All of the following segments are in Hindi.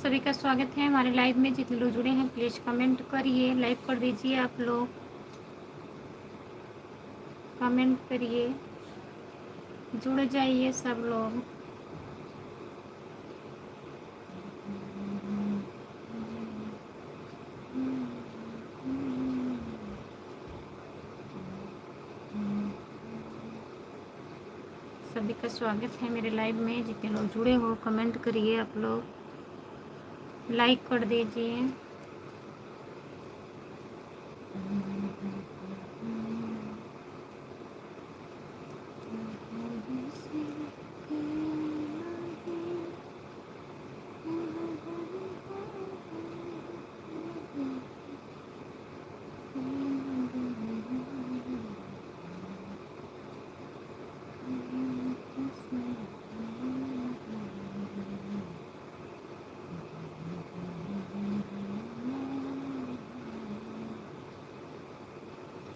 सभी का स्वागत है हमारे लाइव में। जितने लोग जुड़े हैं प्लीज़ कमेंट करिए, लाइक कर दीजिए। आप लोग कमेंट करिए, जुड़ जाइए सब लोग। सभी का स्वागत है मेरे लाइव में। जितने लोग जुड़े हो कमेंट करिए, आप लोग लाइक कर दीजिए।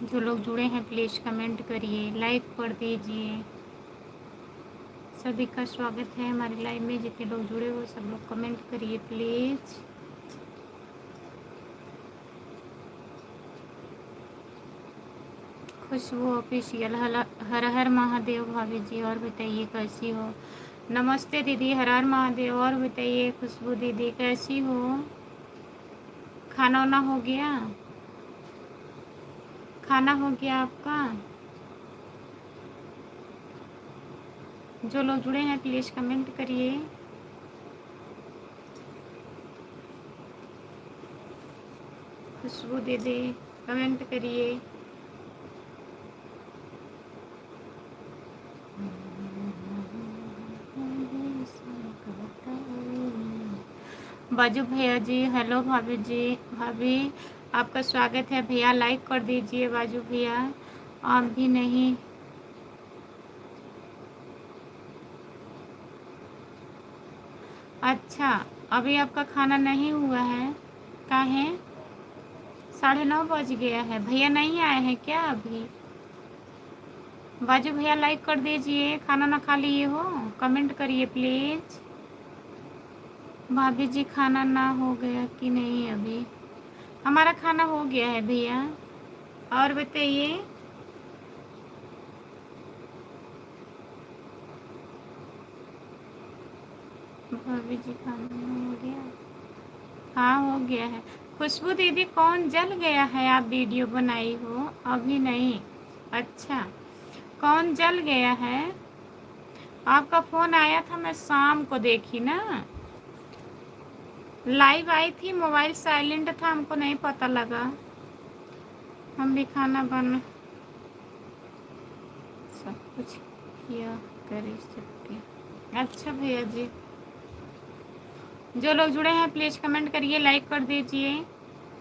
जो लोग जुड़े हैं प्लीज़ कमेंट करिए, लाइक कर दीजिए। सभी का स्वागत है हमारे लाइव में। जितने लोग जुड़े हो सब लोग कमेंट करिए प्लीज़। खुशबू ऑफिशियल, हर हर महादेव भाभी जी। और बताइए कैसी हो? नमस्ते दीदी, हर हर महादेव। और बताइए खुशबू दीदी कैसी हो? खाना वाना हो गया? खाना हो गया आपका? जो लोग जुड़े हैं प्लीज़ कमेंट करिए। खुशबू दीदी कमेंट करिए। बाजू भैया जी, हेलो भाभी जी। भाभी आपका स्वागत है भैया, लाइक कर दीजिए बाजू भैया। आप भी नहीं। अच्छा, अभी आपका खाना नहीं हुआ है? काहे? 9:30 बज गया है, भैया नहीं आए हैं क्या अभी? बाजू भैया लाइक कर दीजिए। खाना ना खा लिए हो? कमेंट करिए प्लीज़। भाभी जी खाना ना हो गया कि नहीं? अभी हमारा खाना हो गया है भैया। और बताइए। भाभी जी खाना हो गया? हाँ हो गया है। खुशबू दीदी कौन जल गया है? आप वीडियो बनाई हो अभी नहीं? अच्छा, कौन जल गया है? आपका फ़ोन आया था, मैं शाम को देखी ना, लाइव आई थी, मोबाइल साइलेंट था, हमको नहीं पता लगा। हम भी खाना बन सब कुछ किया कर सकते। अच्छा भैया जी, जो लोग जुड़े हैं प्लीज़ कमेंट करिए, लाइक कर दीजिए।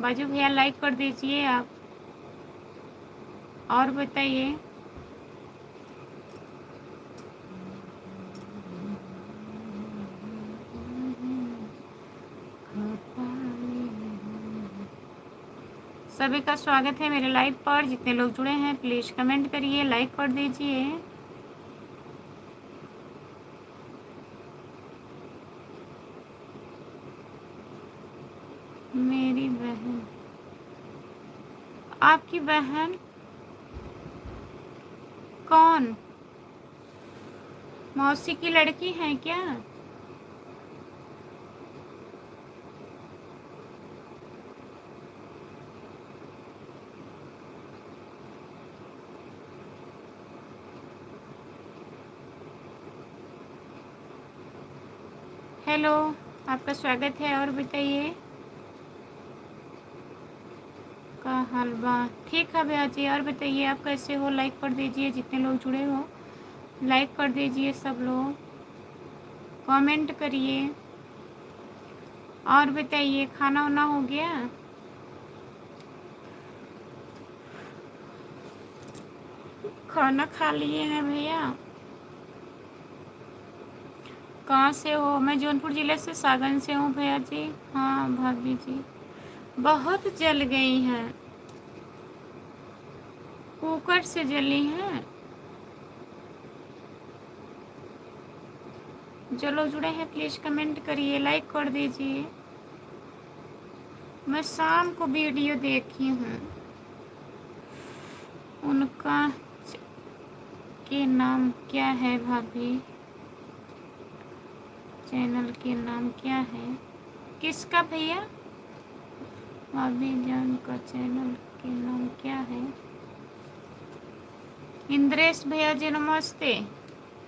बाजू भैया लाइक कर दीजिए आप। और बताइए। सभी का स्वागत है मेरे लाइव पर। जितने लोग जुड़े हैं प्लीज़ कमेंट करिए, लाइक कर दीजिए। मेरी बहन, आपकी बहन कौन? मौसी की लड़की है क्या? हेलो, आपका स्वागत है। और बताइए का हलवा ठीक है भैया जी। और बताइए आप कैसे हो? लाइक कर दीजिए। जितने लोग जुड़े हो लाइक कर दीजिए सब लोग, कमेंट करिए। और बताइए खाना वाना हो गया? खाना खा लिए हैं भैया? कहाँ से हो? मैं जौनपुर ज़िले से सागन से हूँ भैया जी। हाँ भाभी जी बहुत जल गई हैं, कुकर से जली हैं। जो लोग जुड़े हैं प्लीज़ कमेंट करिए, लाइक कर दीजिए। मैं शाम को वीडियो देखी हूँ, उनका के नाम क्या है भाभी? चैनल के नाम क्या है? किसका भैया? भाभी जान का चैनल के नाम क्या है? इंद्रेश भैया जी नमस्ते।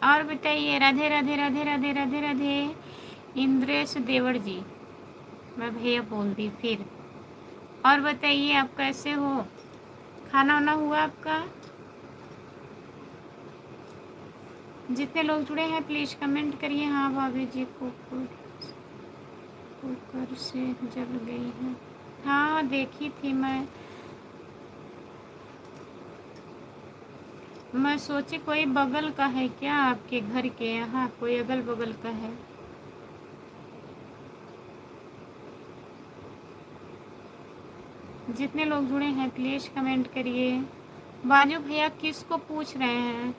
और बताइए, राधे राधे राधे राधे राधे राधे। इंद्रेश देवर जी, मैं भैया बोल दी फिर। और बताइए आप कैसे हो? खाना वाना हुआ आपका? जितने लोग जुड़े हैं प्लीज़ कमेंट करिए। हाँ भाभी जी कुकर से जल गई है। हाँ देखी थी मैं सोची कोई बगल का है क्या, आपके घर के यहाँ कोई अगल बगल का है। जितने लोग जुड़े हैं प्लीज़ कमेंट करिए। बाजू भैया किसको पूछ रहे हैं?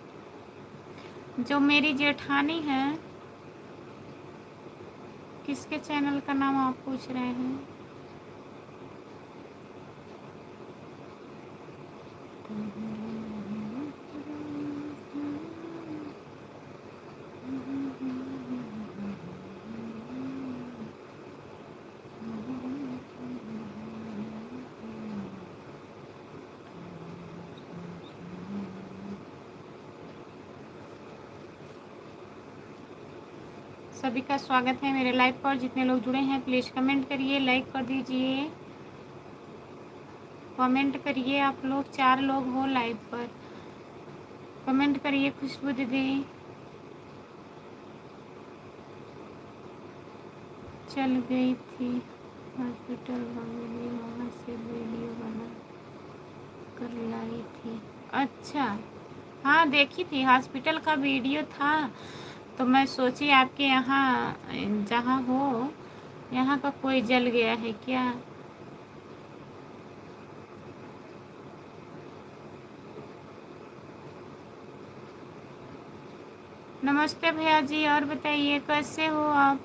जो मेरी जेठानी है, किसके चैनल का नाम आप पूछ रहे हैं? सभी का स्वागत है मेरे लाइव पर। जितने लोग जुड़े हैं प्लीज़ कमेंट करिए, लाइक कर दीजिए। कमेंट करिए, आप लोग 4 लोग हो लाइव पर, कमेंट करिए। खुशबू दीदी चल गई थी हॉस्पिटल, भाभी वहाँ से वीडियो बना कर लाई थी। अच्छा, हाँ देखी थी, हॉस्पिटल का वीडियो था। तो मैं सोची आपके यहाँ जहाँ हो यहाँ का कोई जल गया है क्या। नमस्ते भैया जी, और बताइए कैसे हो आप?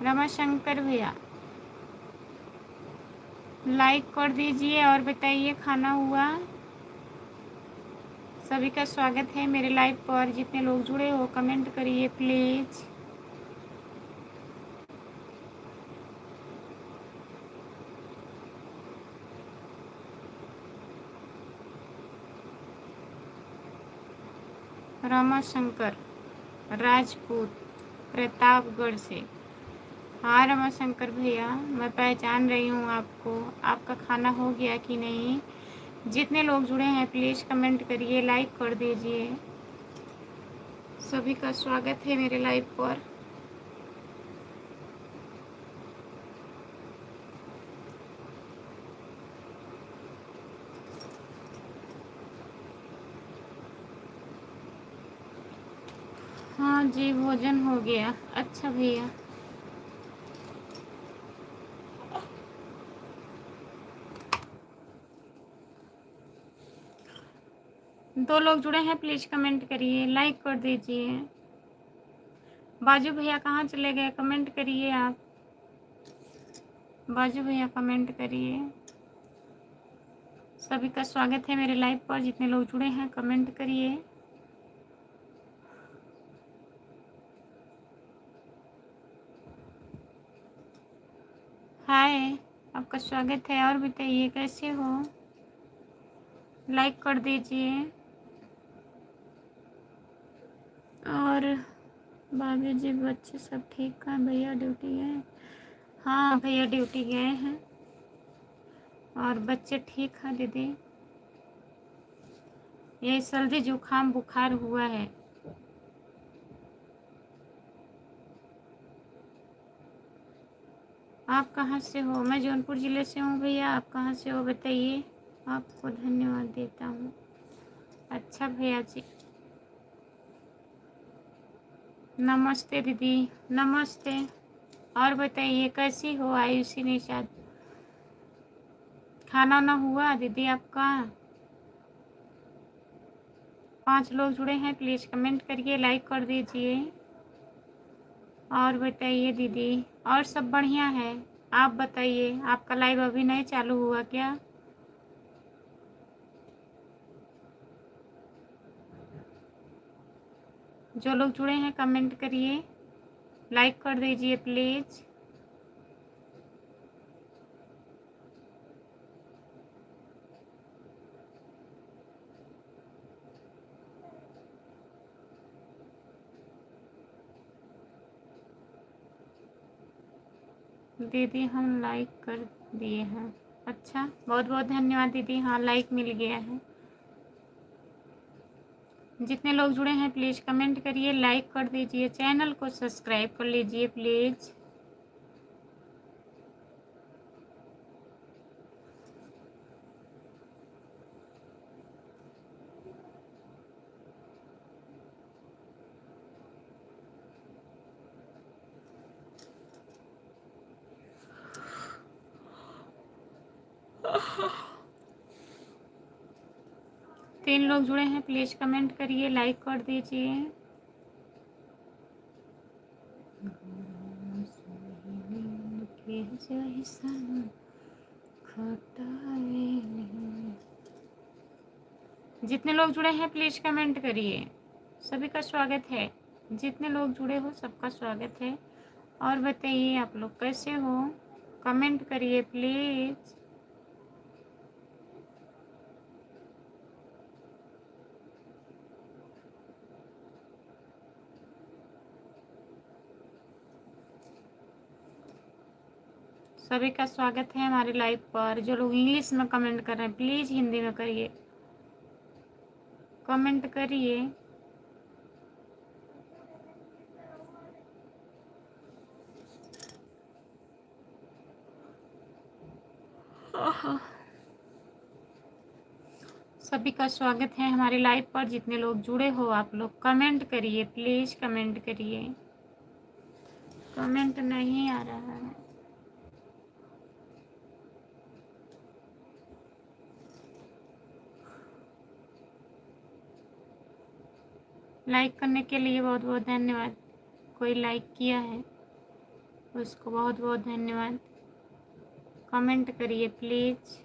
रमाशंकर भैया लाइक कर दीजिए और बताइए खाना हुआ? सभी का स्वागत है मेरे लाइव पर। जितने लोग जुड़े हो कमेंट करिए प्लीज़। रमाशंकर राजपूत प्रतापगढ़ से। हाँ रमाशंकर भैया, मैं पहचान रही हूँ आपको। आपका खाना हो गया कि नहीं? जितने लोग जुड़े हैं प्लीज़ कमेंट करिए, लाइक कर दीजिए। सभी का स्वागत है मेरे लाइव पर। हाँ जी भोजन हो गया। अच्छा भैया, दो लोग जुड़े हैं प्लीज़ कमेंट करिए, लाइक कर दीजिए। बाजू भैया कहाँ चले गए? कमेंट करिए आप। बाजू भैया कमेंट करिए। सभी का स्वागत है मेरे लाइव पर। जितने लोग जुड़े हैं कमेंट करिए। हाय, आपका स्वागत है। और बताइए कैसे हो? लाइक कर दीजिए। और भाभी जी बच्चे सब ठीक हैं? भैया ड्यूटी गए? हाँ भैया ड्यूटी गए हैं। और बच्चे ठीक हैं दीदी? यही सर्दी जुकाम बुखार हुआ है। आप कहाँ से हो? मैं जौनपुर ज़िले से हूँ भैया। आप कहाँ से हो बताइए? आपको धन्यवाद देता हूँ। अच्छा भैया जी, नमस्ते दीदी। नमस्ते। और बताइए कैसी हो आयुषी निषाद? खाना ना हुआ दीदी आपका? 5 लोग जुड़े हैं, प्लीज़ कमेंट करिए, लाइक कर दीजिए। और बताइए दीदी, और सब बढ़िया है? आप बताइए, आपका लाइव अभी नहीं चालू हुआ क्या? जो लोग जुड़े हैं कमेंट करिए, लाइक कर दीजिए प्लीज़। दीदी हम लाइक कर दिए हैं। अच्छा, बहुत बहुत धन्यवाद दीदी। हाँ, लाइक मिल गया है। जितने लोग जुड़े हैं प्लीज़ कमेंट करिए, लाइक कर दीजिए, चैनल को सब्सक्राइब कर लीजिए प्लीज़। तीन लोग जुड़े हैं, प्लीज़ कमेंट करिए, लाइक कर दीजिए। जितने लोग जुड़े हैं प्लीज़ कमेंट करिए, सभी का स्वागत है। जितने लोग जुड़े हो सबका स्वागत है। और बताइए आप लोग कैसे हो, कमेंट करिए प्लीज़। सभी का स्वागत है हमारे लाइव पर। जो लोग इंग्लिश में कमेंट कर रहे हैं प्लीज़ हिंदी में करिए, कमेंट करिए। सभी का स्वागत है हमारे लाइव पर। जितने लोग जुड़े हो आप लोग कमेंट करिए प्लीज़, कमेंट करिए। कमेंट नहीं आ रहा है। लाइक करने के लिए बहुत बहुत धन्यवाद। कोई लाइक किया है उसको बहुत बहुत धन्यवाद। कमेंट करिए प्लीज़।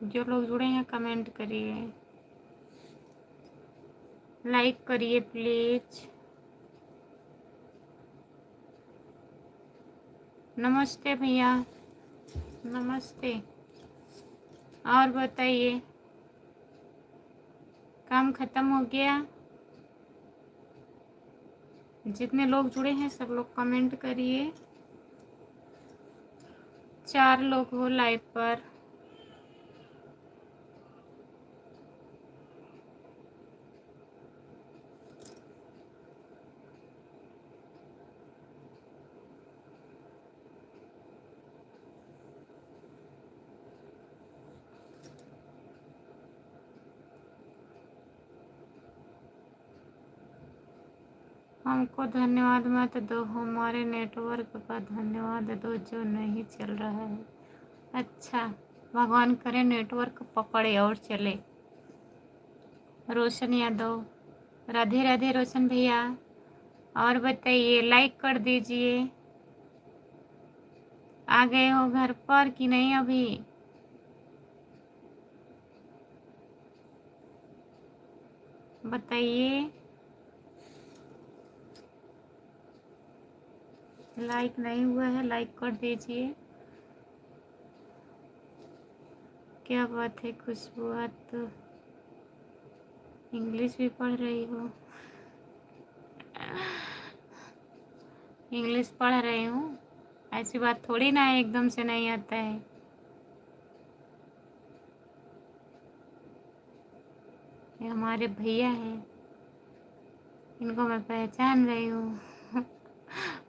जो लोग जुड़े हैं कमेंट करिए, लाइक करिए प्लीज़। नमस्ते भैया, नमस्ते। और बताइए, काम ख़त्म हो गया? जितने लोग जुड़े हैं सब लोग कमेंट करिए। 4 लोग हो लाइव पर। हमको धन्यवाद मत दो, हमारे नेटवर्क का धन्यवाद दो जो नहीं चल रहा है। अच्छा, भगवान करे नेटवर्क पकड़े और चले। रोशन यादव, राधे राधे रोशन भैया। और बताइए, लाइक कर दीजिए। आ गए हो घर पर कि नहीं अभी? बताइए। लाइक नहीं हुआ है, लाइक कर दीजिए। क्या बात है खुशबू, आज तो इंग्लिश भी पढ़ रही हो। इंग्लिश पढ़ रही हूँ, ऐसी बात थोड़ी ना है एकदम से नहीं आता है। ये हमारे भैया हैं, इनको मैं पहचान रही हूँ।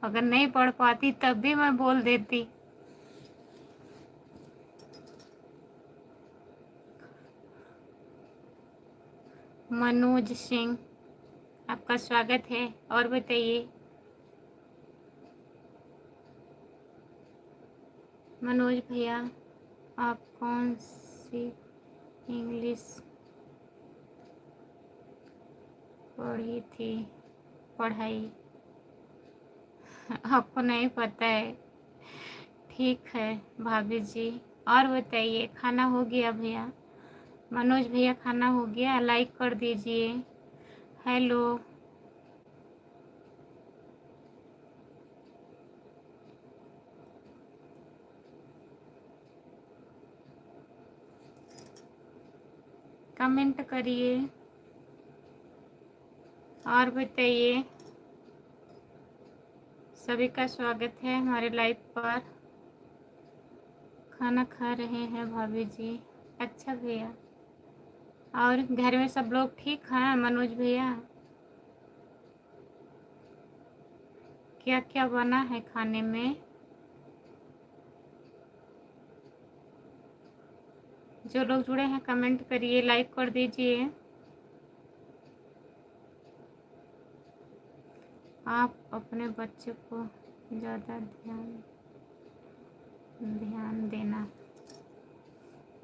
अगर नहीं पढ़ पाती तब भी मैं बोल देती। मनोज सिंह, आपका स्वागत है। और बताइए मनोज भैया, आप कौन सी इंग्लिश पढ़ी थी पढ़ाई? आपको नहीं पता है? ठीक है भाभी जी। और बताइए खाना हो गया भैया? मनोज भैया खाना हो गया? लाइक कर दीजिए। हेलो, कमेंट करिए। और बताइए, सभी का स्वागत है हमारे लाइव पर। खाना खा रहे हैं भाभी जी? अच्छा भैया। और घर में सब लोग ठीक हैं मनोज भैया? क्या क्या बना है खाने में? जो लोग जुड़े हैं कमेंट करिए, लाइक कर दीजिए। आप अपने बच्चे को ज़्यादा ध्यान देना।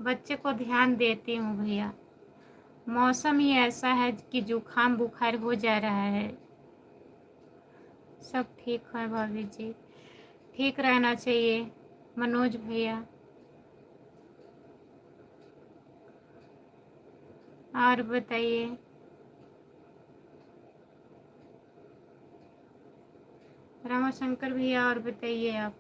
बच्चे को ध्यान देती हूँ भैया। मौसम ही ऐसा है कि जुकाम बुखार हो जा रहा है। सब ठीक है भाभी जी, ठीक रहना चाहिए मनोज भैया। और बताइए रामाशंकर भैया, और बताइए आप।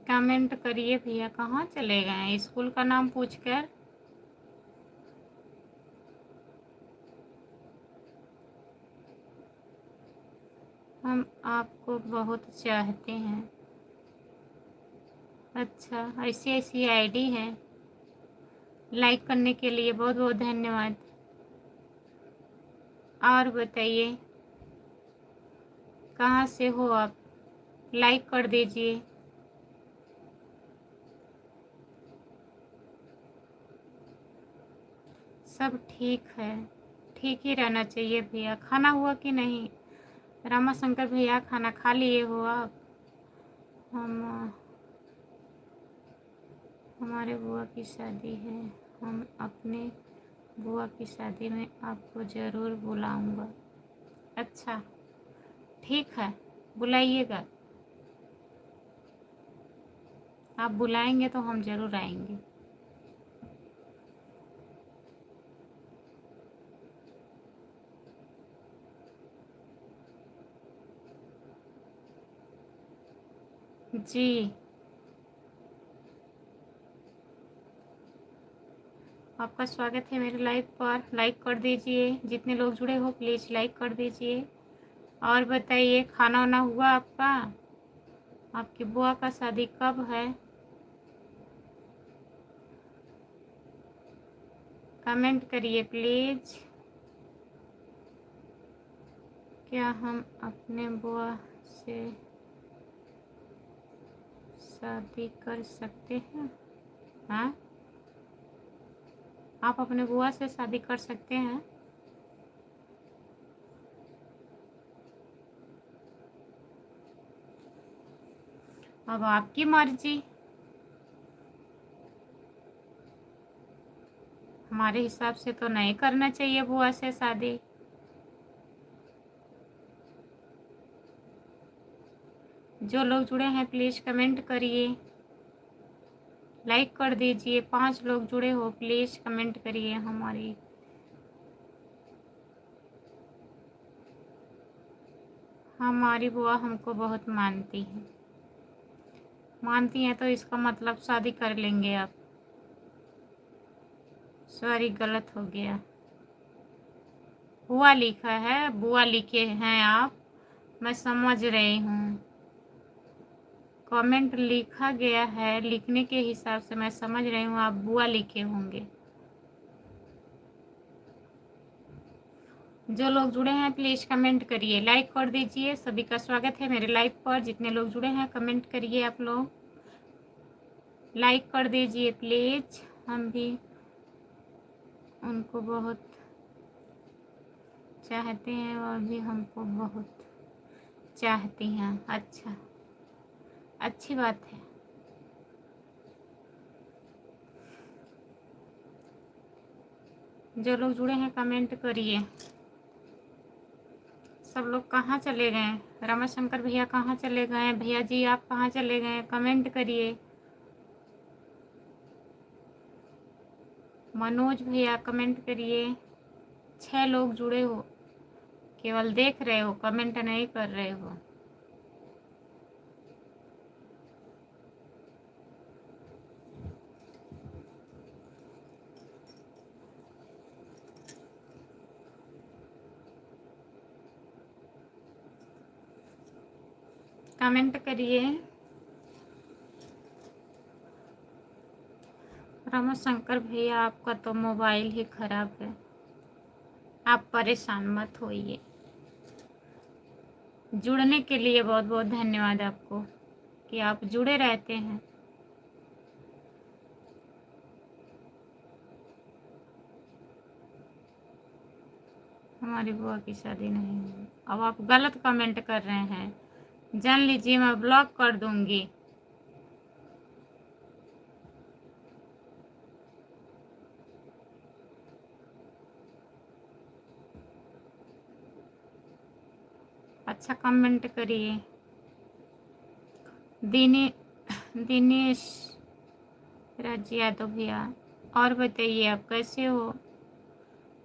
कमेंट करिए भैया। कहाँ चले गए स्कूल का नाम पूछकर? हम आपको बहुत चाहते हैं। अच्छा, ऐसी ऐसी आईडी है। लाइक करने के लिए बहुत बहुत धन्यवाद। और बताइए कहाँ से हो आप? लाइक कर दीजिए। सब ठीक है, ठीक ही रहना चाहिए भैया। खाना हुआ कि नहीं? रामाशंकर भैया खाना खा लिए हो आप? हमारे बुआ की शादी है। हम अपने बुआ की शादी में आपको ज़रूर बुलाऊंगा। अच्छा, ठीक है, बुलाइएगा। आप बुलाएंगे तो हम ज़रूर आएंगे। जी, आपका स्वागत है मेरे लाइव पर। लाइक कर दीजिए। जितने लोग जुड़े हो प्लीज़ लाइक कर दीजिए। और बताइए खाना वाना हुआ आपका? आपकी बुआ का शादी कब है? कमेंट करिए प्लीज़। क्या हम अपने बुआ से शादी कर सकते हैं? हाँ, आप अपने बुआ से शादी कर सकते हैं। अब आपकी मर्जी। हमारे हिसाब से तो नहीं करना चाहिए बुआ से शादी। जो लोग जुड़े हैं प्लीज़ कमेंट करिए, लाइक कर दीजिए। 5 लोग जुड़े हो प्लीज़ कमेंट करिए। हमारी बुआ हमको बहुत मानती हैं तो इसका मतलब शादी कर लेंगे आप। सॉरी, गलत हो गया। बुआ लिखा है, बुआ लिखे हैं आप। मैं समझ रही हूँ, कमेंट लिखा गया है, लिखने के हिसाब से मैं समझ रही हूँ आप बुआ लिखे होंगे। जो लोग जुड़े हैं प्लीज़ कमेंट करिए, लाइक कर दीजिए। सभी का स्वागत है मेरे लाइव पर। जितने लोग जुड़े हैं कमेंट करिए, आप लोग लाइक कर दीजिए प्लीज़। हम भी उनको बहुत चाहते हैं, वह भी हमको बहुत चाहती हैं। अच्छा, अच्छी बात है। जो लोग जुड़े हैं कमेंट करिए। सब लोग कहाँ चले गए? रमाशंकर भैया कहाँ चले गए? भैया जी आप कहाँ चले गए? कमेंट करिए। मनोज भैया कमेंट करिए। 6 लोग जुड़े हो, केवल देख रहे हो, कमेंट नहीं कर रहे हो। कमेंट करिए। रमाशंकर भैया आपका तो मोबाइल ही खराब है, आप परेशान मत होइए। जुड़ने के लिए बहुत बहुत धन्यवाद आपको कि आप जुड़े रहते हैं। हमारी बुआ की शादी नहीं हुई। अब आप गलत कमेंट कर रहे हैं, जान लीजिए मैं ब्लॉक कर दूंगी। अच्छा कमेंट करिए। दिने दिनेश राज यादव भैया, और बताइए आप कैसे हो?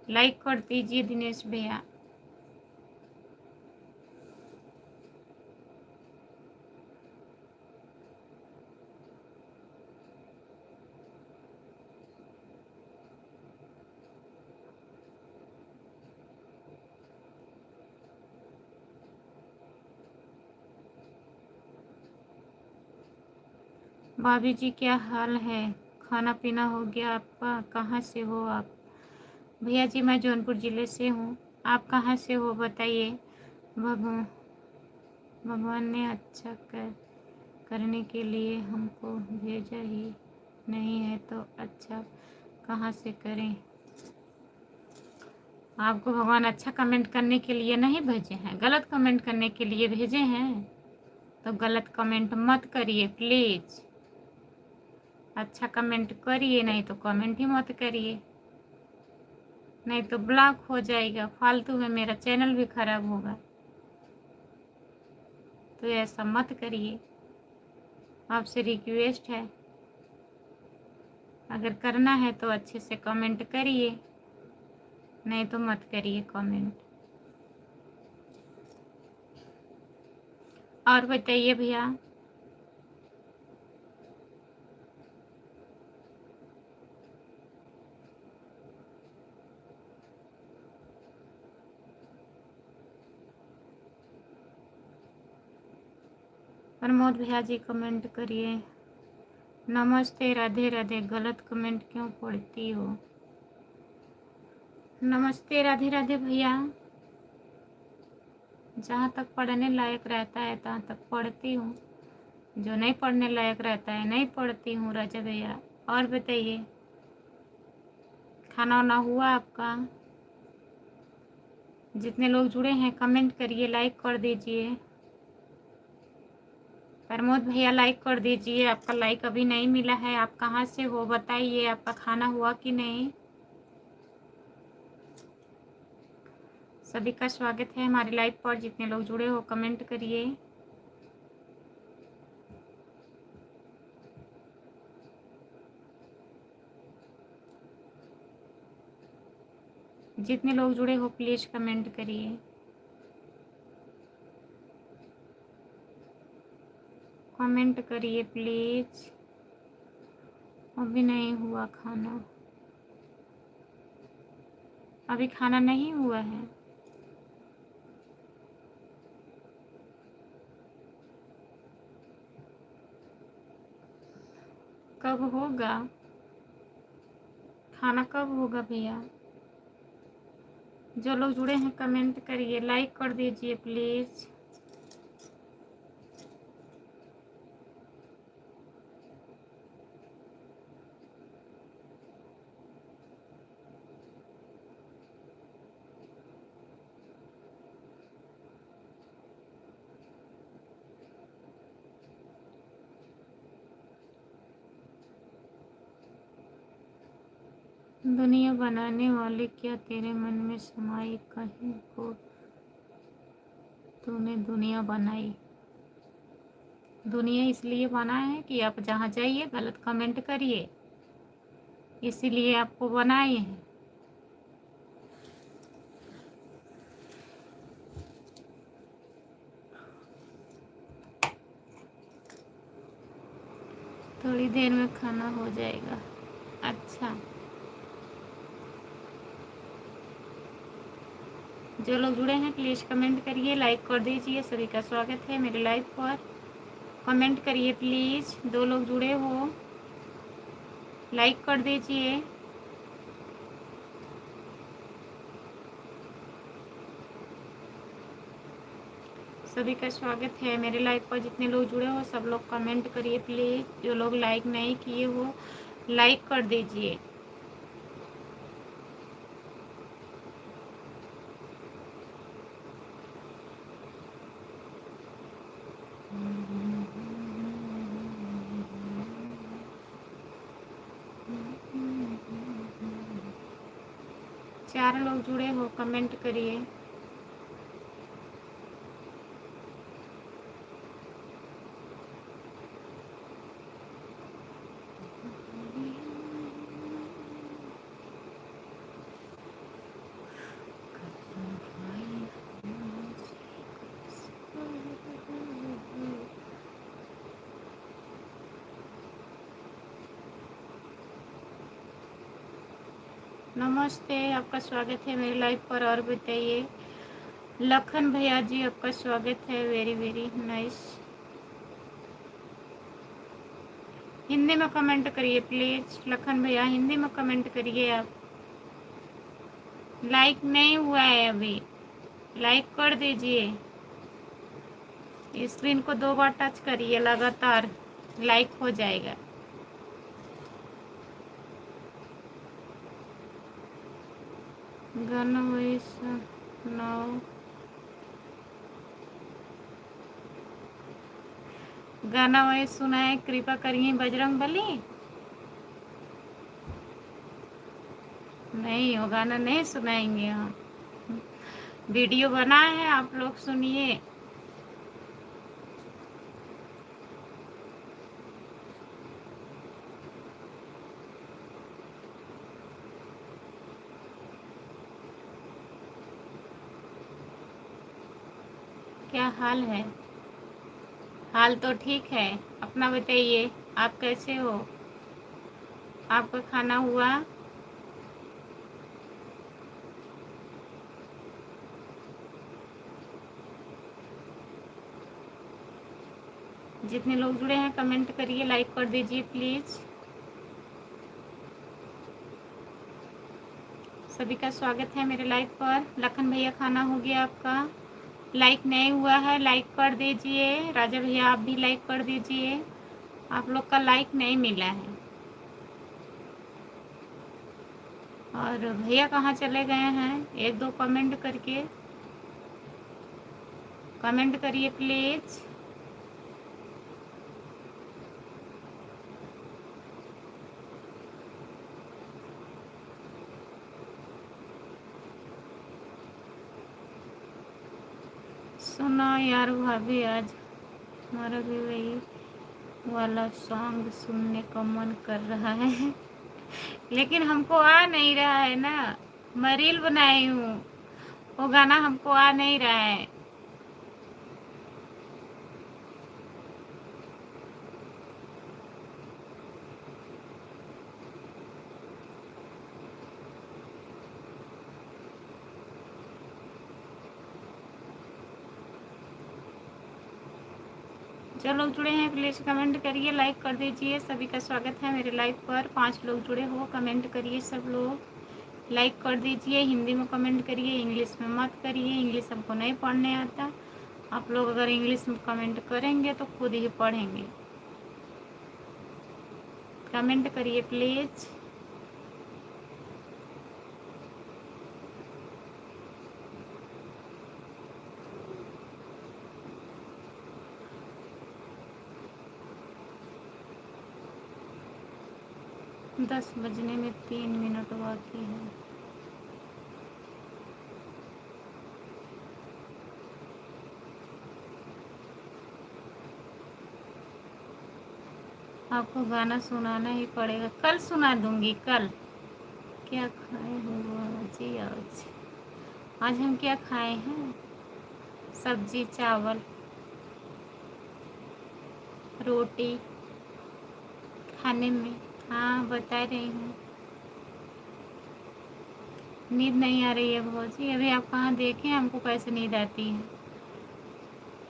लाइक कर दीजिए दिनेश भैया। भाभी जी क्या हाल है? खाना पीना हो गया आपका? कहाँ से हो आप? भैया जी मैं जौनपुर ज़िले से हूँ। आप कहाँ से हो बताइए। भगवान भगवान ने अच्छा करने के लिए हमको भेजा ही नहीं है तो अच्छा कहाँ से करें। आपको भगवान अच्छा कमेंट करने के लिए नहीं भेजे हैं, गलत कमेंट करने के लिए भेजे हैं। तो गलत कमेंट मत करिए प्लीज़। अच्छा कमेंट करिए, नहीं तो कमेंट ही मत करिए, नहीं तो ब्लॉक हो जाएगा। फालतू में मेरा चैनल भी खराब होगा। तो ऐसा मत करिए, आपसे रिक्वेस्ट है। अगर करना है तो अच्छे से कमेंट करिए, नहीं तो मत करिए कमेंट। और बताइए भैया। प्रमोद भैया जी कमेंट करिए। नमस्ते, राधे राधे। गलत कमेंट क्यों पढ़ती हो? नमस्ते राधे राधे भैया। जहाँ तक पढ़ने लायक रहता है तहाँ तक पढ़ती हूँ, जो नहीं पढ़ने लायक रहता है नहीं पढ़ती हूँ राजा भैया। और बताइए, खाना वाना हुआ आपका? जितने लोग जुड़े हैं कमेंट करिए, लाइक कर दीजिए। प्रमोद भैया लाइक कर दीजिए, आपका लाइक अभी नहीं मिला है। आप कहाँ से हो बताइए, आपका खाना हुआ कि नहीं? सभी का स्वागत है हमारे लाइव पर। जितने लोग जुड़े हो कमेंट करिए। जितने लोग जुड़े हो प्लीज़ कमेंट करिए। कमेंट करिए प्लीज़। अभी नहीं हुआ खाना, अभी खाना नहीं हुआ है। कब होगा खाना? कब होगा भैया? जो लोग जुड़े हैं कमेंट करिए, लाइक कर दीजिए प्लीज़। दुनिया बनाने वाले, क्या तेरे मन में समाई, कहीं को तूने दुनिया बनाई। दुनिया इसलिए बना है कि आप जहाँ जाइए गलत कमेंट करिए, इसीलिए आपको बनाए हैं। थोड़ी देर में खाना हो जाएगा। अच्छा, जो लोग जुड़े हैं प्लीज़ कमेंट करिए, लाइक कर दीजिए। सभी का स्वागत है मेरे लाइव पर। कमेंट करिए प्लीज़, दो लोग जुड़े हो लाइक कर दीजिए। सभी का स्वागत है मेरे लाइव पर। जितने लोग जुड़े हो सब लोग कमेंट करिए प्लीज़। जो लोग लाइक नहीं किए हो लाइक कर दीजिए। चार लोग जुड़े हो कमेंट करिए। नमस्ते, आपका स्वागत है मेरे लाइव पर। और बताइए, लखन भैया जी आपका स्वागत है, वेरी वेरी नाइस। हिंदी में कमेंट करिए प्लीज़। लखन भैया हिंदी में कमेंट करिए। आप लाइक नहीं हुआ है अभी, लाइक कर दीजिए। स्क्रीन को 2 बार टच करिए, लगातार लाइक हो जाएगा। गाना वही सुनाओ, गाना वही सुनाए कृपा करिए बजरंग बली। नहीं, वो गाना नहीं सुनाएंगे हम। वीडियो बना है, आप लोग सुनिए। क्या हाल है? हाल तो ठीक है, अपना बताइए। आप कैसे हो? आपका खाना हुआ? जितने लोग जुड़े हैं कमेंट करिए, लाइक कर दीजिए प्लीज़। सभी का स्वागत है मेरे लाइव पर। लखन भैया खाना हो गया आपका? लाइक नहीं हुआ है, लाइक कर दीजिए। राजा भैया आप भी लाइक कर दीजिए, आप लोग का लाइक नहीं मिला है। और भैया कहाँ चले गए हैं? एक दो कमेंट करके कमेंट करिए प्लीज़। सुनो यार भाभी, आज हमारा भी वही वाला सॉन्ग सुनने का मन कर रहा है लेकिन हमको आ नहीं रहा है ना। मैं रील बनाई हूँ, वो गाना हमको आ नहीं रहा है। जो लोग जुड़े हैं प्लीज़ कमेंट करिए, लाइक कर दीजिए। सभी का स्वागत है मेरे लाइव पर। 5 लोग जुड़े हो, कमेंट करिए सब लोग। लाइक कर दीजिए, हिंदी में कमेंट करिए, इंग्लिश में मत करिए, इंग्लिश हमको नहीं पढ़ने आता। आप लोग अगर इंग्लिश में कमेंट करेंगे तो खुद ही पढ़ेंगे। कमेंट करिए प्लीज़। दस बजने में 3 मिनट बाकी है। आपको गाना सुनाना ही पड़ेगा। कल सुना दूंगी, कल। क्या खाए हो जी आज हम क्या खाए हैं? सब्जी, चावल, रोटी खाने में। हाँ, बता रही हूँ। नींद नहीं आ रही है भौजी? अभी आप कहाँ देखें हमको कैसे नींद आती है।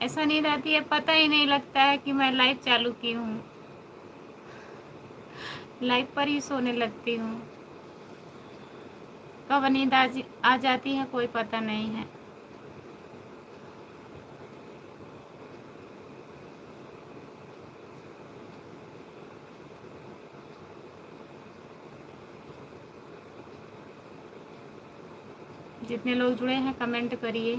ऐसा नींद आती है पता ही नहीं लगता है कि मैं लाइव चालू की हूँ। लाइव पर ही सोने लगती हूँ। कब नींद आ जाती है कोई पता नहीं है। जितने लोग जुड़े हैं कमेंट करिए।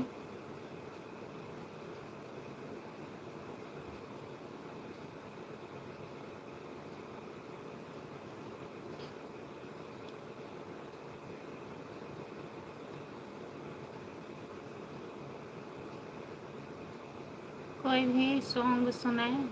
कोई भी सॉन्ग सुनाए।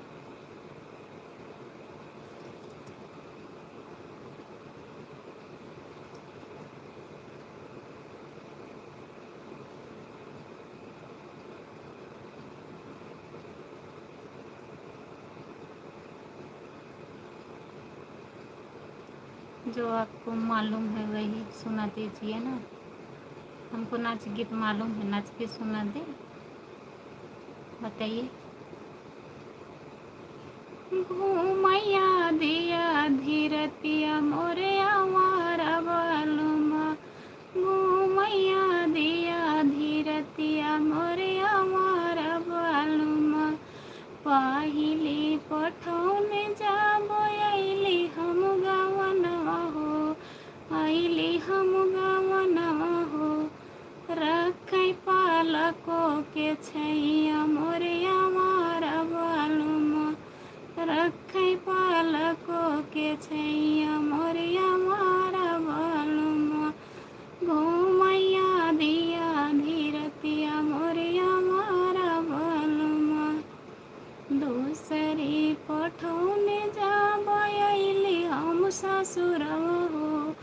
जो आपको मालूम है वही सुना दीजिए ना। हमको नाच गीत मालूम है, नाच के सुना दे। बताइए। घूमैया दिया धीरतिया मोरे आवारा बालुमा। घूमैया दिया धीरतिया मोरे आवारा बालुमा। पाहिली पठौने जाबो अइली हम गावनवा हो। अइली हम गावनवा हो। रखै पालको के छैया मोरे आवारा बालुमा। रखै पालको के छैया मोरे आवारा बालुमा। घूमैया दिया धीरतिया मोरे आवारा बालुमा। दूसरी पठौने जाबो अइली हम ससुरवा हो।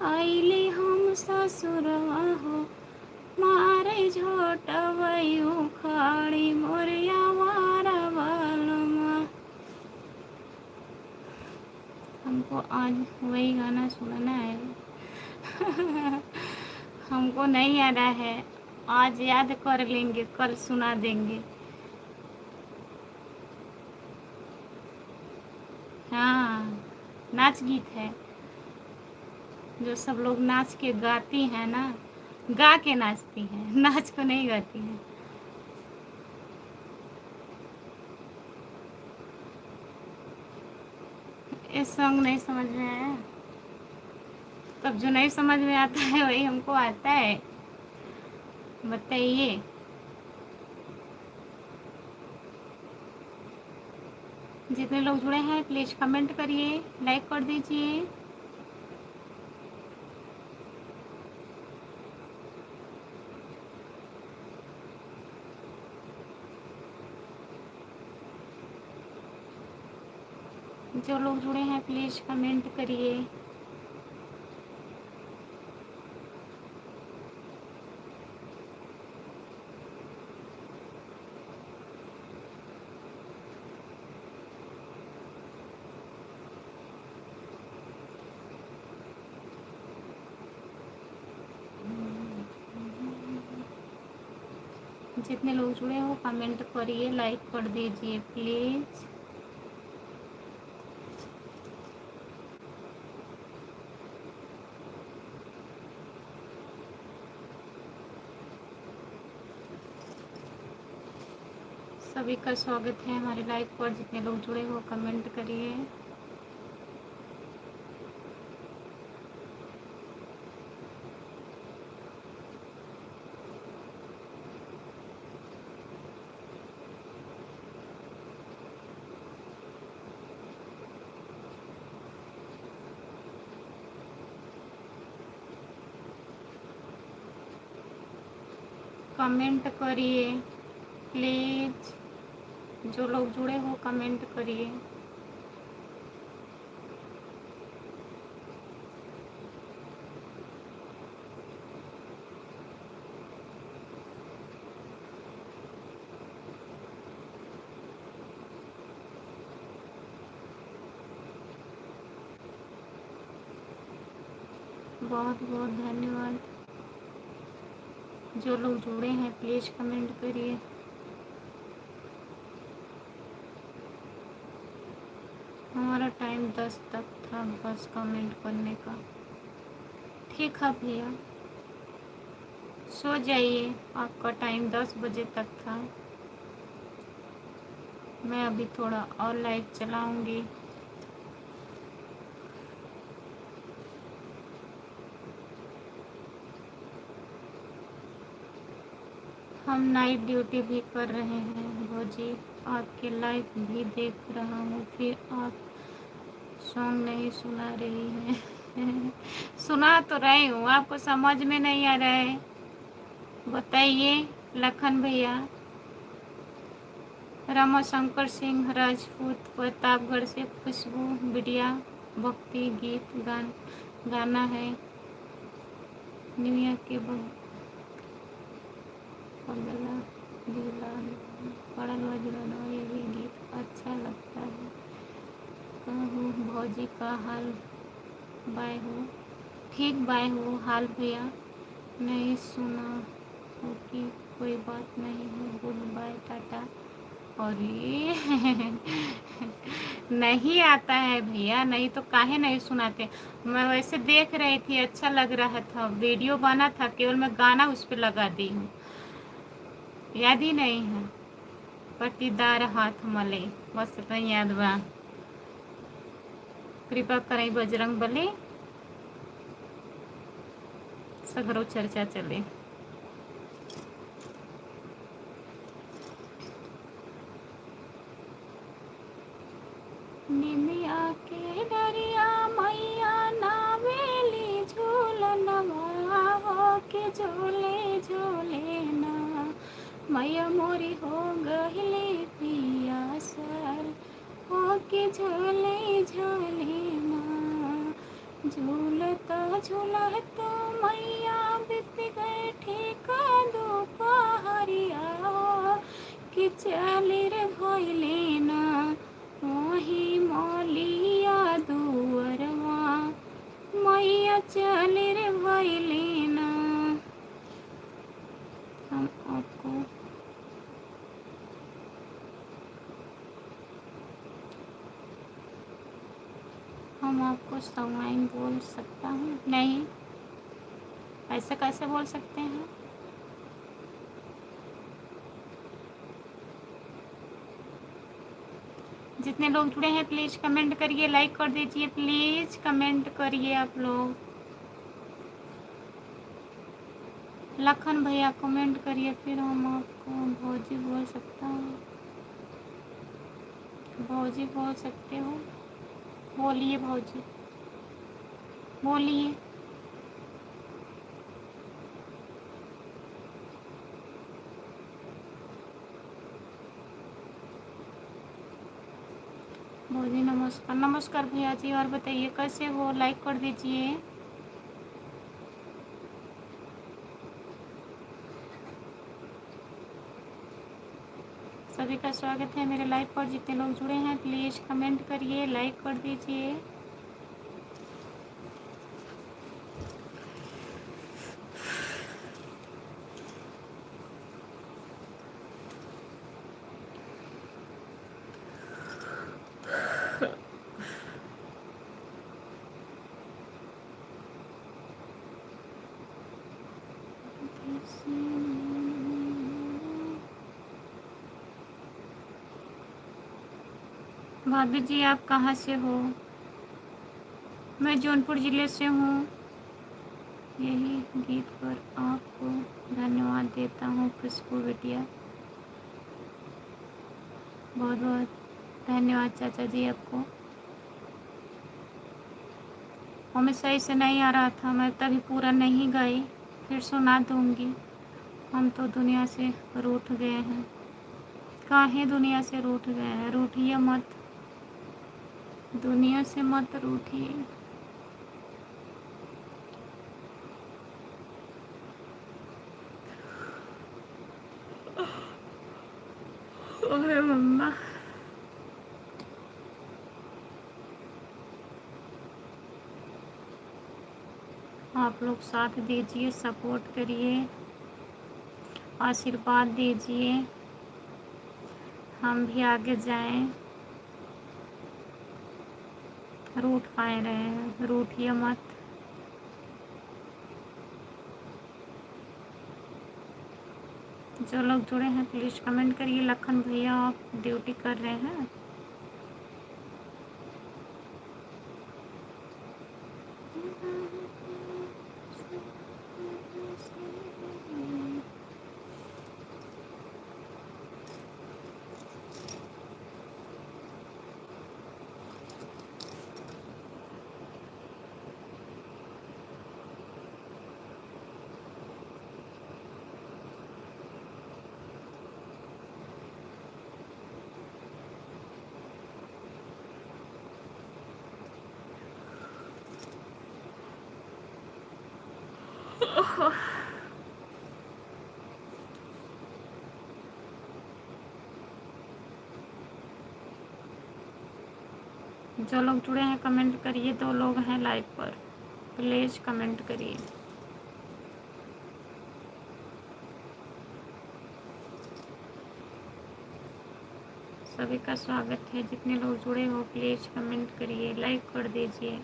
अइली हम ससुरवा हो। मारे झोटवई उखाड़ी मोरे आवारा बालुमा। हमको आज वही गाना सुनना है। हमको नहीं आ रहा है। आज याद कर लेंगे, कल सुना देंगे। हाँ, नाच गीत है जो सब लोग नाच के गाती हैं ना। गा के नाचती हैं, नाच को नहीं गाती हैं। ये सॉन्ग नहीं समझ में आया? तब जो नहीं समझ में आता है वही हमको आता है। बताइए। जितने लोग जुड़े हैं प्लीज़ कमेंट करिए, लाइक कर दीजिए। जो लोग जुड़े हैं प्लीज़ कमेंट करिए। जितने लोग जुड़े हो कमेंट करिए, लाइक कर दीजिए प्लीज़। सभी का स्वागत है हमारे लाइव पर। जितने लोग जुड़े हो कमेंट करिए। कमेंट करिए प्लीज़, जो लोग जुड़े हो कमेंट करिए। बहुत बहुत धन्यवाद। जो लोग जुड़े हैं प्लीज़ कमेंट करिए। हमारा टाइम 10 तक था बस कमेंट करने का। ठीक है भैया, सो जाइए, आपका टाइम 10 बजे तक था। मैं अभी थोड़ा और लाइव चलाऊंगी। हम नाइट ड्यूटी भी कर रहे हैं भौजी, आपके लाइव भी देख रहा हूँ, फिर आप सॉन्ग नहीं सुना रही हैं। सुना तो रही हूँ, आपको समझ में नहीं आ रहा है? बताइए लखन भैया। रमाशंकर सिंह राजपूत प्रतापगढ़ से। खुशबू बिटिया भक्ति गीत गाना है। निमिया के पगला दिला पड़ल वजरनवा, यही गीत अच्छा लगता है। कहूँ भौजी का हाल बाय हो। ठीक बाय हो हाल भैया। नहीं सुना हो कि कोई बात नहीं है, गुड बाय टाटा। अरे नहीं आता है भैया, नहीं तो काहे नहीं सुनाते। मैं वैसे देख रही थी, अच्छा लग रहा था, वीडियो बना था, केवल मैं गाना उस पर लगा दी हूँ, याद ही नहीं है। पट्टीदार हाथ मले, बस इतना याद बा। कृपा करें बजरंग बली, सगरो चर्चा चले। निमिया के डरिया मैया नावेली झूलनवा, हो के झूले झूले ना। मैया मोरी हो गहली पियासल, हो के झूले झूले ना। झूलता झूलता मैया बीत गए ठीका दोपहरिया, कि चली रे भइले ना वही मौलिया दुअरवा। मैया चली रे भइले ना। हम आपको सवाइन बोल सकता हूँ? नहीं, ऐसे कैसे बोल सकते हैं? जितने लोग जुड़े हैं प्लीज़ कमेंट करिए, लाइक कर दीजिए, प्लीज़ कमेंट करिए आप लोग। लखन भैया कमेंट करिए, फिर हम आपको भौजी बोल सकता हूँ। भौजी बोल सकते हो, बोलिए भौजी, बोलिए। भौजी नमस्कार। नमस्कार भैया जी, और बताइए कैसे हो? लाइक कर दीजिए। सभी का स्वागत है मेरे लाइव पर। जितने लोग जुड़े हैं प्लीज़ कमेंट करिए, लाइक कर दीजिए। भाभी जी आप कहाँ से हो? मैं जौनपुर ज़िले से हूँ। यही गीत पर आपको धन्यवाद देता हूँ खुशबू बिटिया। बहुत बहुत धन्यवाद चाचा जी आपको। हमें सही से नहीं आ रहा था, मैं तभी पूरा नहीं गाई, फिर सुना दूँगी। हम तो दुनिया से रूठ गए हैं। काहे दुनिया से रूठ गए हैं? रूठिए मत, दुनिया से मत रूठिए। ओहे मम्मा। आप लोग साथ दीजिए, सपोर्ट करिए, आशीर्वाद दीजिए, हम भी आगे जाएं। रूठ पाए रहे हैं, रूठिए मत। जो लोग जुड़े हैं प्लीज़ कमेंट करिए। लखन भैया आप ड्यूटी कर रहे हैं? जो लोग जुड़े हैं कमेंट करिए। 2 लोग हैं लाइव पर, प्लीज़ कमेंट करिए। सभी का स्वागत है। जितने लोग जुड़े हो प्लीज़ कमेंट करिए, लाइक कर दीजिए।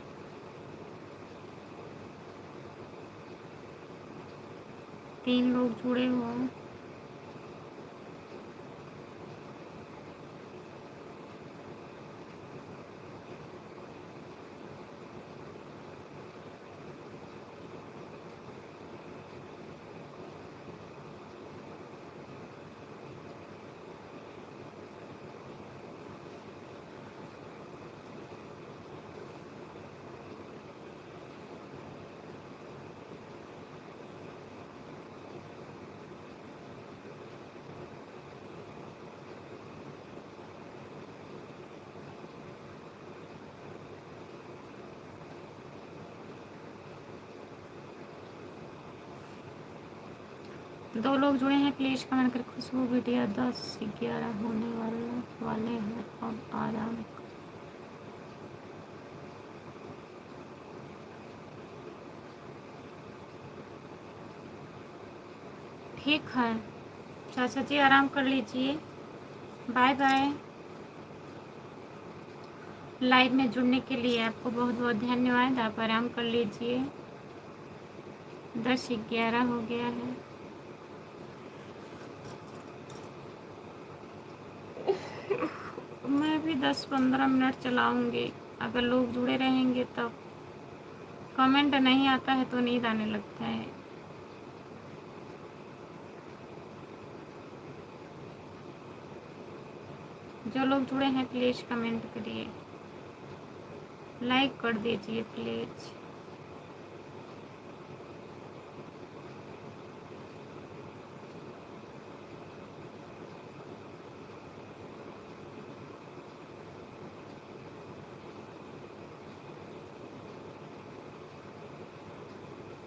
तीन लोग जुड़े हो। दो लोग जुड़े हैं प्लीज़ कमेंट कर। खुशबू बिटिया 10-11 होने वाले हैं, अब आराम। ठीक है चाचा जी, आराम कर लीजिए। Bye bye. लाइव में जुड़ने के लिए आपको बहुत बहुत धन्यवाद। आप आराम कर लीजिए। 10-11 हो गया है। मैं भी 10-15 मिनट चलाऊंगी। अगर लोग जुड़े रहेंगे तब। कमेंट नहीं आता है तो नींद आने लगता है। जो लोग जुड़े हैं प्लीज़ कमेंट करिए, लाइक कर दीजिए प्लीज़।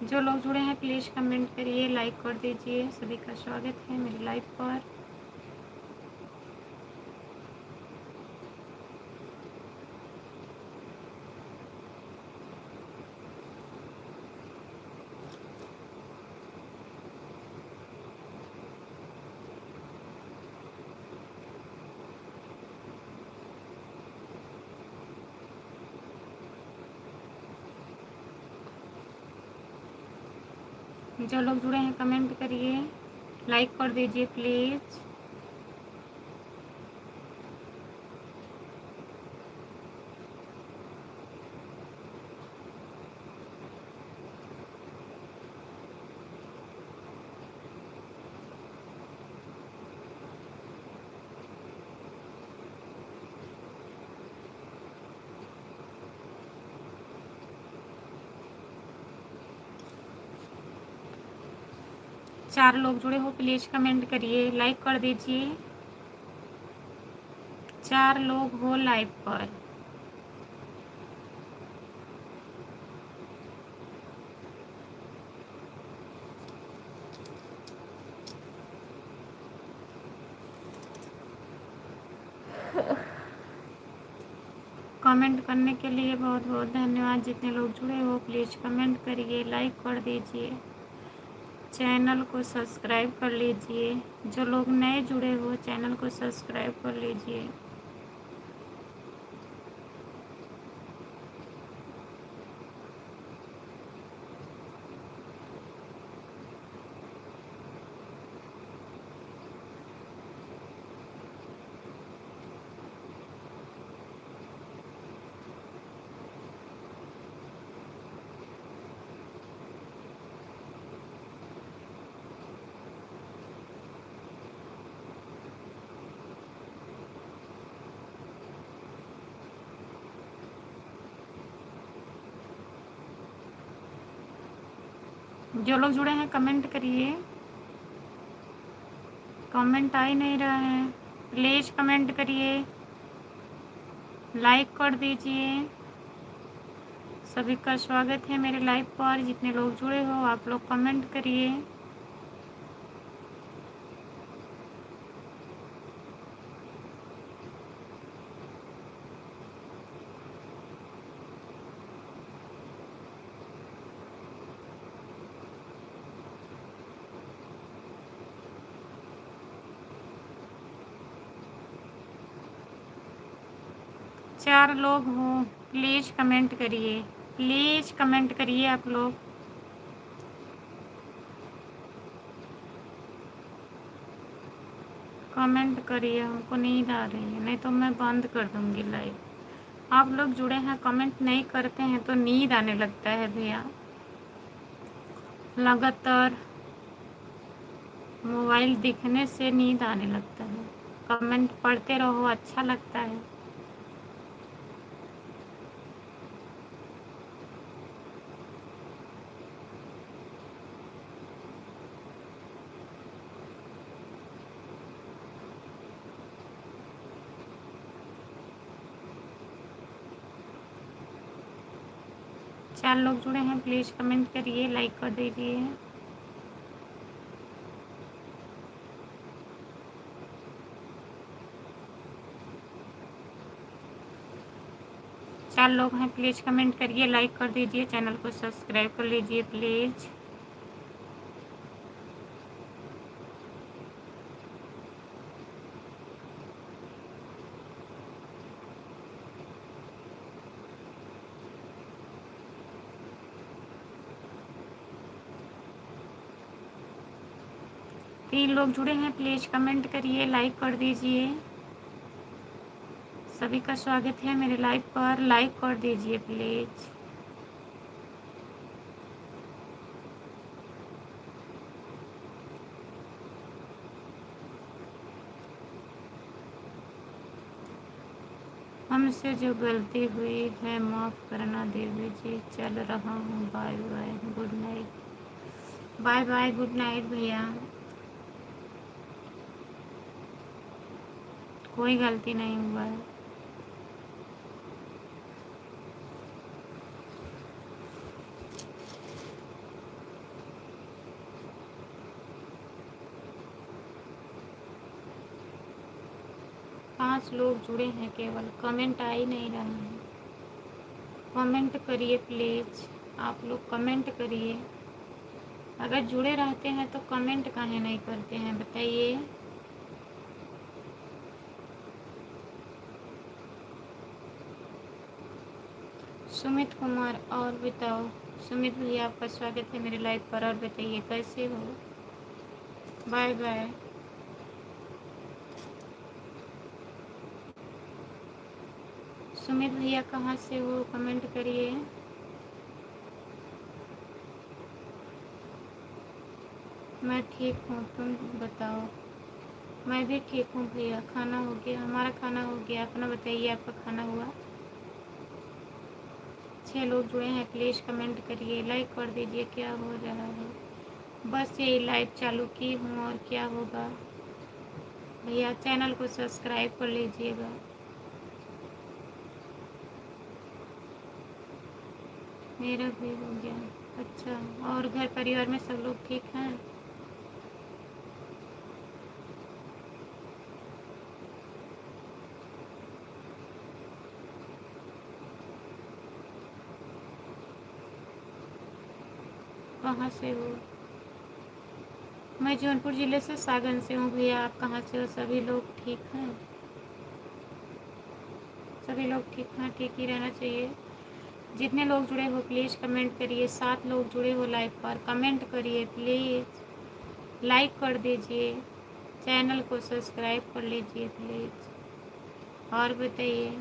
जो लोग जुड़े हैं प्लीज़ कमेंट करिए, लाइक कर दीजिए। सभी का स्वागत है मेरी लाइव पर। जो लोग जुड़े हैं कमेंट करिए, लाइक कर दीजिए प्लीज़। 4 लोग जुड़े हो प्लीज़ कमेंट करिए, लाइक कर दीजिए। 4 लोग हो लाइव पर। कमेंट करने के लिए बहुत बहुत धन्यवाद। जितने लोग जुड़े हो प्लीज़ कमेंट करिए, लाइक कर दीजिए, चैनल को सब्सक्राइब कर लीजिए। जो लोग नए जुड़े हो चैनल को सब्सक्राइब कर लीजिए। जो लोग जुड़े हैं कमेंट करिए। कमेंट आ ही नहीं रहा है, प्लीज़ कमेंट करिए, लाइक कर दीजिए। सभी का स्वागत है मेरे लाइव पर। जितने लोग जुड़े हो आप लोग कमेंट करिए। चार लोग हो प्लीज़ कमेंट करिए, प्लीज़ कमेंट करिए आप लोग। कमेंट करिए, हमको नींद आ रही है, नहीं तो मैं बंद कर दूँगी लाइव। आप लोग जुड़े हैं कमेंट नहीं करते हैं तो नींद आने लगता है भैया। लगातार मोबाइल दिखने से नींद आने लगता है। कमेंट पढ़ते रहो, अच्छा लगता है। चार लोग जुड़े हैं प्लीज़ कमेंट करिए, लाइक कर दीजिए। चार लोग हैं प्लीज़ कमेंट करिए, लाइक कर दीजिए, चैनल को सब्सक्राइब कर लीजिए प्लीज़। तीन लोग जुड़े हैं प्लीज़ कमेंट करिए, लाइक कर दीजिए। सभी का स्वागत है मेरे लाइव पर, लाइक कर दीजिए प्लीज़। हमसे जो गलती हुई है माफ़ करना देवी जी। चल रहा हूँ, bye bye, good night. Bye bye, good night भैया। कोई गलती नहीं हुआ है। पांच लोग जुड़े हैं केवल, कमेंट आ ही नहीं रहा है। कमेंट करिए प्लीज़, आप लोग कमेंट करिए। अगर जुड़े रहते हैं तो कमेंट काहे नहीं करते हैं बताइए। सुमित कुमार, और बताओ। सुमित भैया आपका स्वागत है मेरे लाइव पर, और बताइए कैसे हो। Bye bye. सुमित भैया कहाँ से हो कमेंट करिए। मैं ठीक हूँ, तुम बताओ। मैं भी ठीक हूँ भैया। खाना हो गया? हमारा खाना हो गया, अपना बताइए, आपका खाना हुआ? 6 लोग जुड़े हैं प्लीज़ कमेंट करिए, लाइक कर दीजिए। क्या हो रहा है? बस यही लाइव चालू की हूँ और क्या होगा। भैया चैनल को सब्सक्राइब कर लीजिएगा। मेरा भी हो गया। अच्छा, और घर परिवार में सब लोग ठीक हैं? कहाँ से हो? मैं जौनपुर ज़िले से सागन से हूँ। भैया आप कहाँ से हो? सभी लोग ठीक हैं? सभी लोग ठीक हैं, ठीक ही रहना चाहिए। जितने लोग जुड़े हो प्लीज़ कमेंट करिए। 7 लोग जुड़े हो लाइव पर, कमेंट करिए प्लीज़, लाइक कर दीजिए, चैनल को सब्सक्राइब कर लीजिए प्लीज़। और बताइए।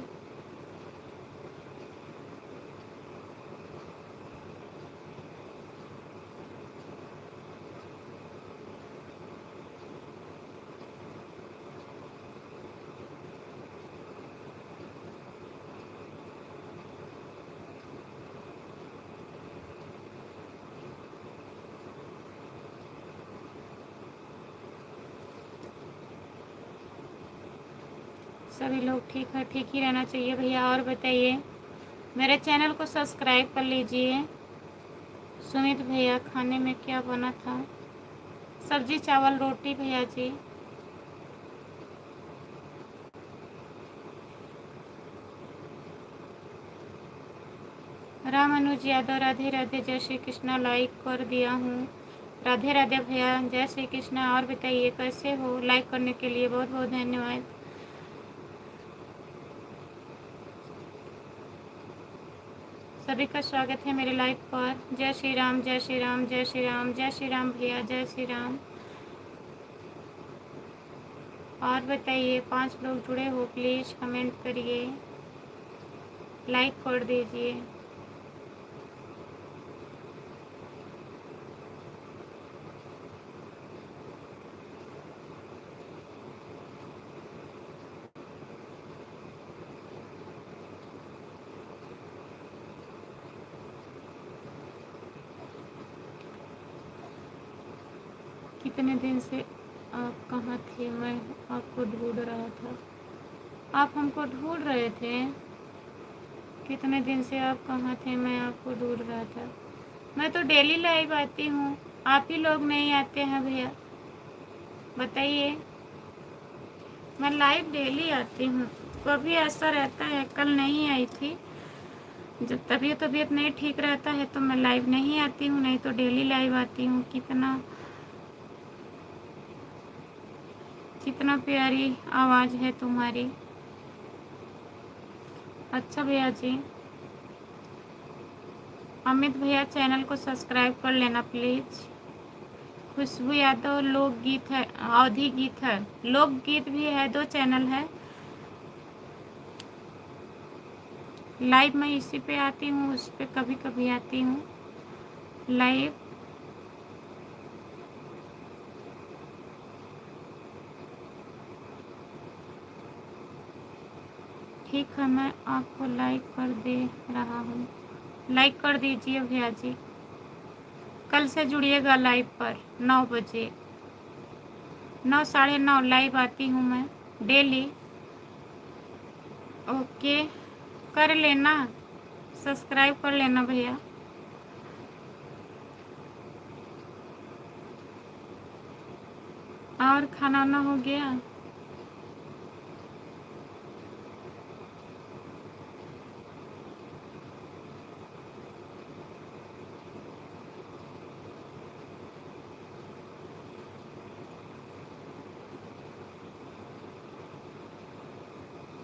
सभी लोग ठीक है, ठीक ही रहना चाहिए भैया। और बताइए, मेरे चैनल को सब्सक्राइब कर लीजिए। सुमित भैया खाने में क्या बना था? सब्जी चावल रोटी भैया जी। राम अनुज यादव राधे राधे, जय श्री कृष्णा, लाइक कर दिया हूँ। राधे राधे भैया, जय श्री कृष्णा। और बताइए कैसे हो? लाइक करने के लिए बहुत बहुत धन्यवाद। सभी का स्वागत है मेरे लाइव पर। जय श्री राम, जय श्री राम, जय श्री राम, जय श्री राम भैया, जय श्री राम। और बताइए, 5 लोग जुड़े हो प्लीज़ कमेंट करिए, लाइक कर दीजिए। कितने दिन से आप कहाँ थे? मैं आपको ढूंढ रहा था। आप हमको ढूंढ रहे थे? कितने दिन से आप कहाँ थे? मैं आपको ढूंढ रहा था। मैं तो डेली लाइव आती हूँ, आप ही लोग नहीं आते हैं भैया, बताइए। मैं लाइव डेली आती हूँ, कभी ऐसा रहता है, कल नहीं आई थी। जब तबीयत नहीं ठीक रहता है तो मैं लाइव नहीं आती हूँ, नहीं तो डेली लाइव आती हूँ। कितना कितना प्यारी आवाज़ है तुम्हारी। अच्छा भैया जी। अमित भैया चैनल को सब्सक्राइब कर लेना प्लीज़। खुशबू यादव लोकगीत है, अवधि गीत है, लोकगीत भी है, 2 चैनल है। लाइव मैं इसी पे आती हूँ, उस पे कभी कभी आती हूँ लाइव। ठीक है, मैं आपको लाइक कर दे रहा हूँ, लाइक कर दीजिए भैया जी। कल से जुड़िएगा लाइव पर 9 बजे, 9 साढ़े 9 लाइव आती हूँ मैं डेली। ओके, कर लेना, सब्सक्राइब कर लेना भैया। और खाना वाना हो गया?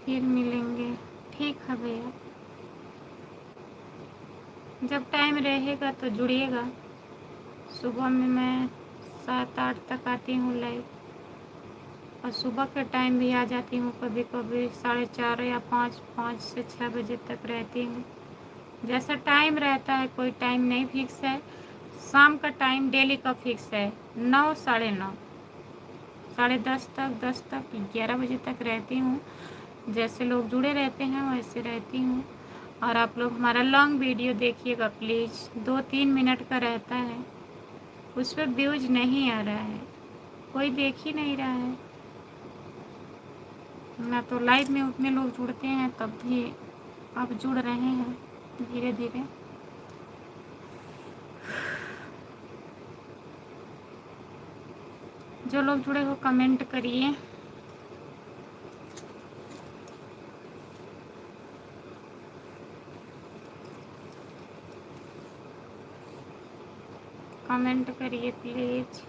फिर मिलेंगे, ठीक है भैया। जब टाइम रहेगा तो जुड़िएगा। सुबह में मैं 7-8 तक आती हूँ लाइव, और सुबह के टाइम भी आ जाती हूँ, कभी कभी 4:30 या 5 से 6 बजे तक रहती हूँ। जैसा टाइम रहता है, कोई टाइम नहीं फिक्स है। शाम का टाइम डेली का फिक्स है, 9 साढ़े 9, 10:30 तक, 10 तक, 11 बजे तक रहती हूँ। जैसे लोग जुड़े रहते हैं वैसे रहती हूँ। और आप लोग हमारा लॉन्ग वीडियो देखिएगा प्लीज़, 2-3 मिनट का रहता है, उस पर व्यूज नहीं आ रहा है, कोई देख ही नहीं रहा है ना। तो लाइव में उतने लोग जुड़ते हैं तब भी अब जुड़ रहे हैं धीरे धीरे। जो लोग जुड़े हो कमेंट करिए। कमेंट करिए प्लीज।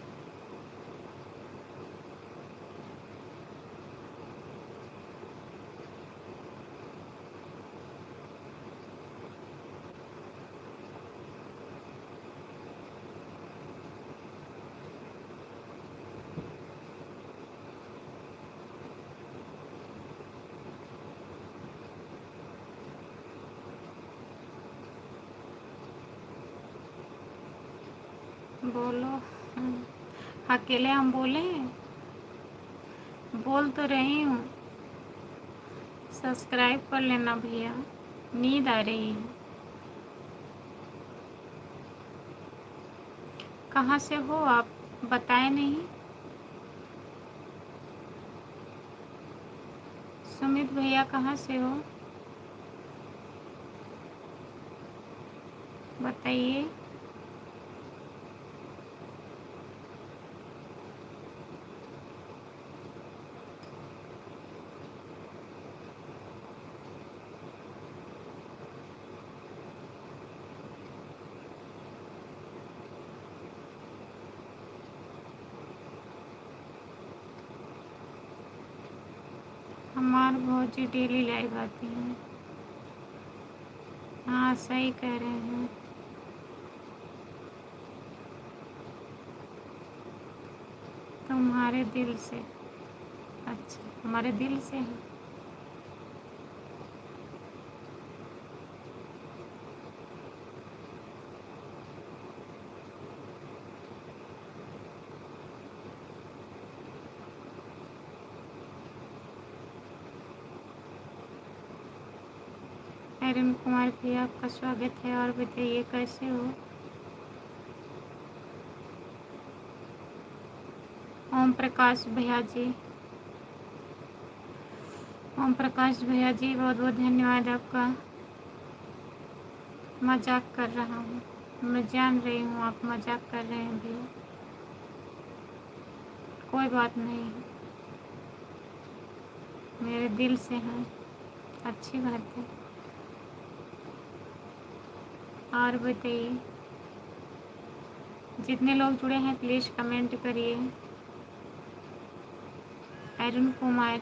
बोलो। अकेले हम बोले हैं? बोल तो रही हूँ। सब्सक्राइब कर लेना भैया, नींद आ रही है। कहाँ से हो आप, बताए नहीं। सुमित भैया कहाँ से हो, बताइए। हमार भौजी डेली लाइव आती हैं। हाँ सही कह रहे हैं। तुम्हारे दिल से। अच्छा, हमारे दिल से है। अरुण कुमार भैया आपका स्वागत है। और बताइए कैसे हो। ओम प्रकाश भैया जी, ओम प्रकाश भैया जी बहुत बहुत धन्यवाद आपका। मजाक कर रहा हूँ, मैं जान रही हूँ आप मजाक कर रहे हैं भैया, कोई बात नहीं, मेरे दिल से हैं। अच्छी बात है। और बताइए, जितने लोग जुड़े हैं प्लीज़ कमेंट करिए। अरुण कुमार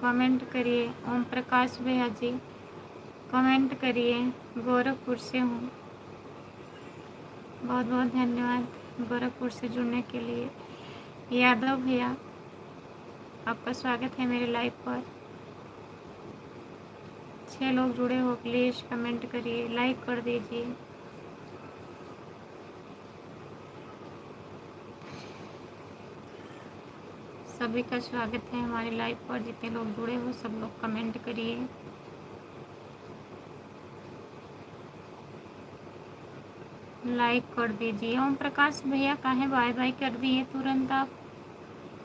कमेंट करिए। ओम प्रकाश भैया जी कमेंट करिए। गोरखपुर से हूँ, बहुत बहुत धन्यवाद गोरखपुर से जुड़ने के लिए। यादव भैया आपका स्वागत है मेरे लाइव पर। 6 लोग जुड़े हो, प्लीज़ कमेंट करिए, लाइक कर दीजिए। सभी का स्वागत है हमारे लाइव पर। जितने लोग जुड़े हो सब लोग कमेंट करिए। लाइक कर दीजिए। ओम प्रकाश भैया काहे बाय बाय कर दिए तुरंत आप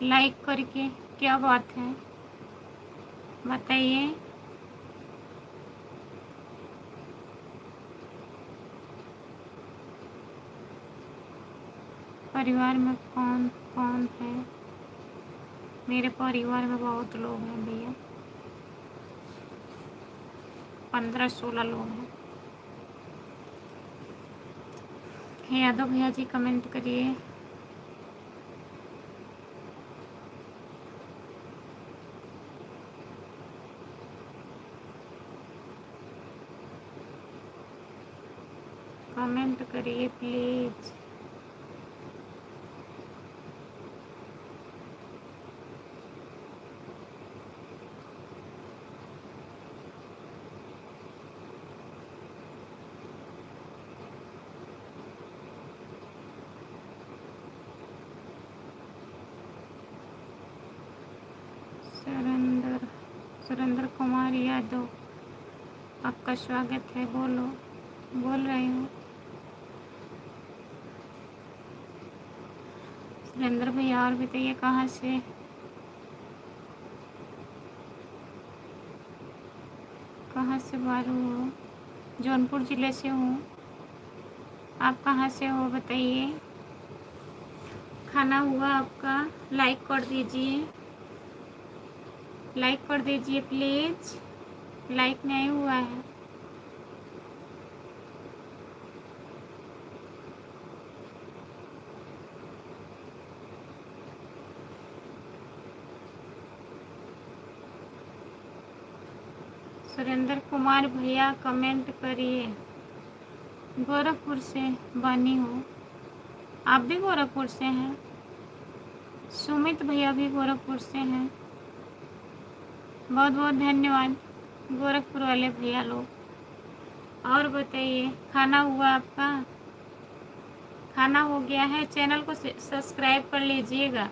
लाइक करके, क्या बात है बताइए। परिवार में कौन कौन है? मेरे परिवार में बहुत लोग हैं भैया, 15-16 लोग हैं। यादव भैया जी कमेंट करिए। कमेंट करिए प्लीज़। सुरेंद्र कुमार यादव आपका स्वागत है। बोलो, बोल रही हूँ। सुरेंद्र भैया और बताइए कहाँ से? कहाँ से बारू हो? जौनपुर ज़िले से हूँ। आप कहाँ से हो बताइए? खाना हुआ आपका? लाइक कर दीजिए, लाइक कर दीजिए प्लीज़। लाइक नहीं हुआ है। सुरेंद्र कुमार भैया कमेंट करिए। गोरखपुर से बनी हूँ। आप भी गोरखपुर से हैं? सुमित भैया भी गोरखपुर से हैं। बहुत बहुत धन्यवाद गोरखपुर वाले भैया लोग। और बताइए खाना हुआ आपका? खाना हो गया है? चैनल को सब्सक्राइब कर लीजिएगा।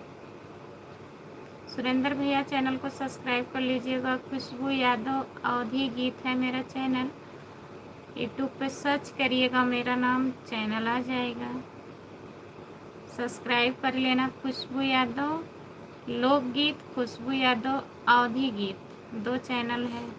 सुरेंद्र भैया चैनल को सब्सक्राइब कर लीजिएगा। खुशबू यादव अवधी गीत है मेरा चैनल। यूट्यूब पे सर्च करिएगा, मेरा नाम चैनल आ जाएगा। सब्सक्राइब कर लेना। खुशबू यादव लोकगीत, खुशबू यादव अवधी गीत, 2 चैनल है।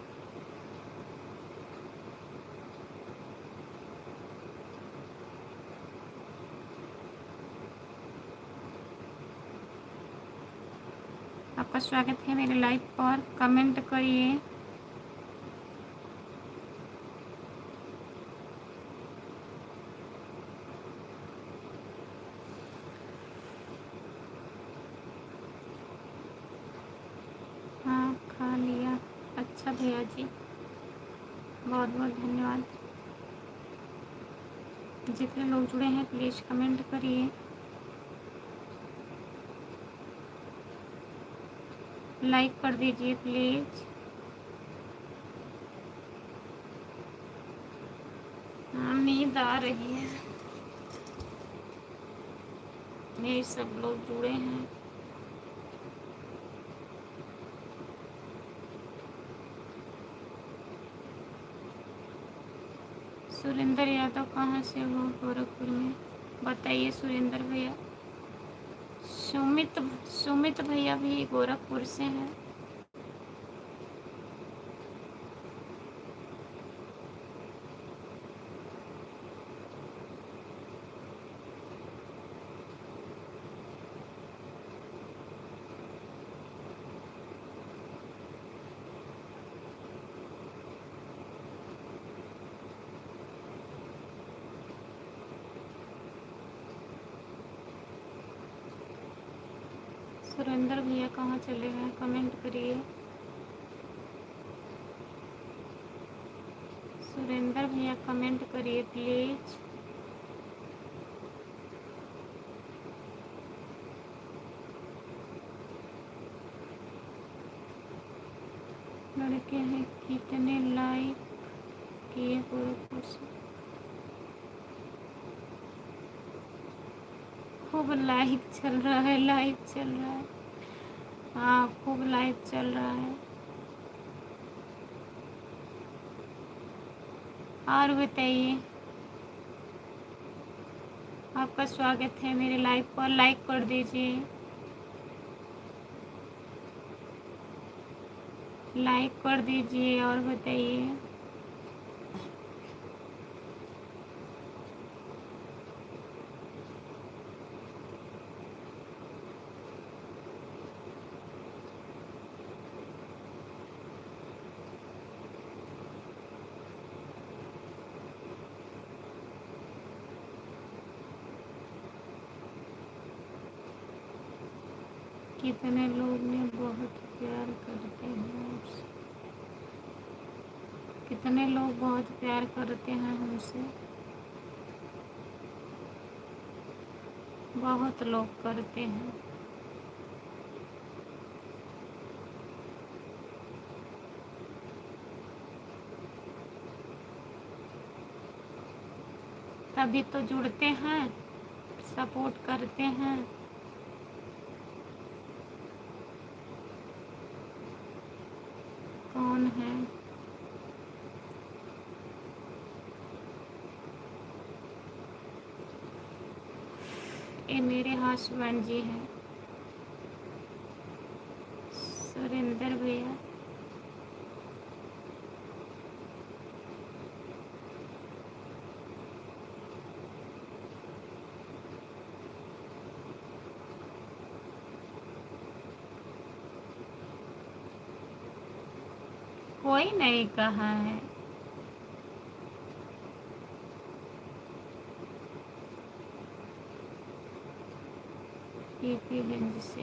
आपका स्वागत है मेरे लाइव पर। कमेंट करिए। हाँ खा लिया। अच्छा भैया जी, बहुत बहुत धन्यवाद। जितने लोग जुड़े हैं प्लीज़ कमेंट करिए, लाइक कर दीजिए प्लीज़। हाँ नींद आ रही है। ये सब लोग जुड़े हैं। सुरेंद्र यादव कहाँ से हो? गोरखपुर में बताइए सुरेंद्र भैया। सुमित भैया भी गोरखपुर से हैं। सुरेंद्र भैया कहाँ चले गए? कमेंट करिए। सुरेंद्र भैया कमेंट करिए प्लीज़। लड़के हैं कितने लाइक किए गोरखपुर से? खूब लाइव चल रहा है, लाइव चल रहा है। हाँ खूब लाइव चल रहा है। और बताइए, आपका स्वागत है मेरे लाइव पर। लाइक कर दीजिए, लाइक कर दीजिए। और बताइए, कितने लोग ने बहुत प्यार करते हैं हमसे? कितने लोग बहुत प्यार करते हैं हमसे? बहुत लोग करते हैं। तभी तो जुड़ते हैं, सपोर्ट करते हैं। कौन है? मेरे हस्बैंड जी हैं, सुरेंद्र भैया। कोई नहीं कहा है। पीपीगंज से,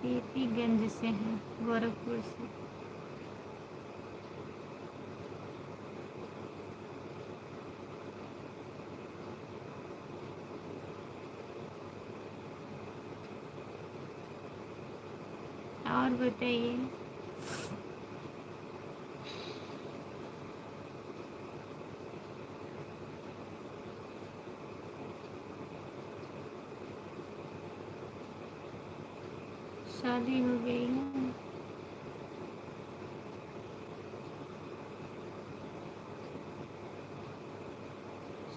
पीपीगंज से हैं, गोरखपुर से। और बताइए। शादी हो गई है।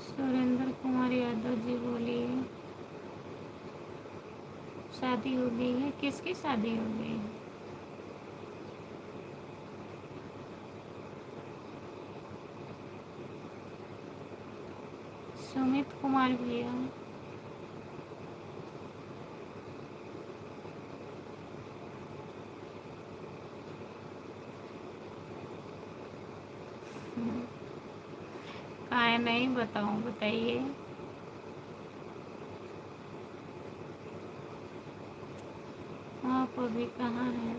सुरेंद्र कुमार यादव जी बोलिए। शादी हो गई है? किसकी शादी हो गई है? सुमित कुमार भैया। काहे नहीं बताऊं, बताइए। आप अभी कहाँ हैं?